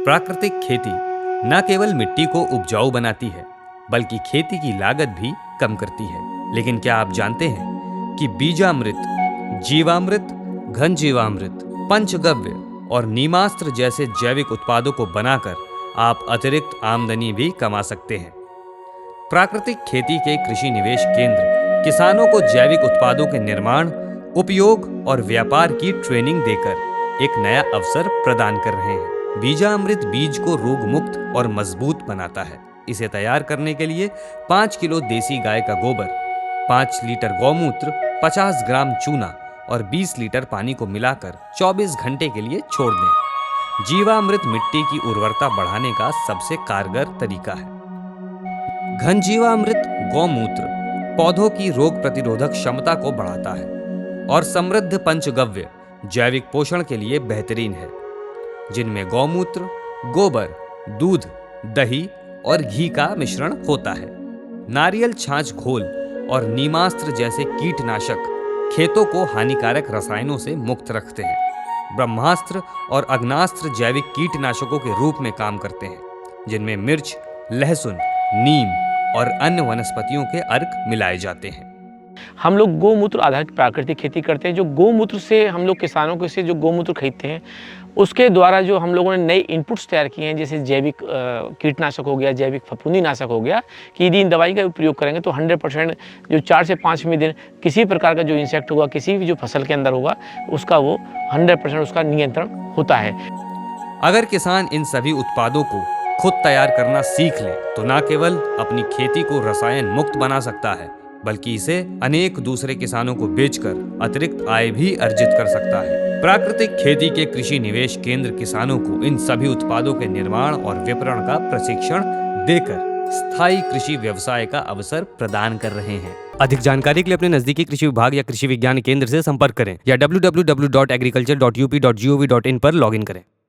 प्राकृतिक खेती न केवल मिट्टी को उपजाऊ बनाती है, बल्कि खेती की लागत भी कम करती है। लेकिन क्या आप जानते हैं कि बीजामृत, जीवामृत, घन जीवामृत, पंचगव्य और नीमास्त्र जैसे जैविक उत्पादों को बनाकर आप अतिरिक्त आमदनी भी कमा सकते हैं। प्राकृतिक खेती के कृषि निवेश केंद्र किसानों को जैविक उत्पादों के निर्माण, उपयोग और व्यापार की ट्रेनिंग देकर एक नया अवसर प्रदान कर रहे हैं। बीजामृत बीज को रोग मुक्त और मजबूत बनाता है। इसे तैयार करने के लिए 5 किलो देसी गाय का गोबर, 5 लीटर गौमूत्र, 50 ग्राम चूना और 20 लीटर पानी को मिलाकर 24 घंटे के लिए छोड़ दें। जीवामृत मिट्टी की उर्वरता बढ़ाने का सबसे कारगर तरीका है। घन जीवामृत गौमूत्र पौधों की रोग प्रतिरोधक क्षमता को बढ़ाता है और समृद्ध पंचगव्य जैविक पोषण के लिए बेहतरीन है, जिनमें गौमूत्र, गोबर, दूध, दही और घी का मिश्रण होता है। नारियल छाछ घोल और नीमास्त्र जैसे कीटनाशक खेतों को हानिकारक रसायनों से मुक्त रखते हैं। ब्रह्मास्त्र और अग्नास्त्र जैविक कीटनाशकों के रूप में काम करते हैं, जिनमें मिर्च, लहसुन, नीम और अन्य वनस्पतियों के अर्क मिलाए जाते हैं। हम लोग गोमूत्र आधारित प्राकृतिक खेती करते हैं। जो गोमूत्र से हम लोग किसानों को से जो गोमूत्र खरीदते हैं, उसके द्वारा जो हम लोगों ने नए इनपुट्स तैयार किए हैं, जैसे जैविक कीटनाशक हो गया, जैविक फफूंदी नाशक हो गया, कि यदि इन दवाई का उपयोग करेंगे तो 100% जो 4 से 5वें दिन किसी प्रकार का जो इंसेक्ट होगा, किसी भी जो फसल के अंदर होगा, उसका वो 100% उसका नियंत्रण होता है। अगर किसान इन सभी उत्पादों को खुद तैयार करना सीख ले तो न केवल अपनी खेती को रसायन मुक्त बना सकता है, बल्कि इसे अनेक दूसरे किसानों को बेचकर अतिरिक्त आय भी अर्जित कर सकता है। प्राकृतिक खेती के कृषि निवेश केंद्र किसानों को इन सभी उत्पादों के निर्माण और विपणन का प्रशिक्षण देकर स्थायी कृषि व्यवसाय का अवसर प्रदान कर रहे हैं। अधिक जानकारी के लिए अपने नजदीकी कृषि विभाग या कृषि विज्ञान केंद्र से संपर्क करें या www.agriculture.up.gov.in पर लॉगिन करें।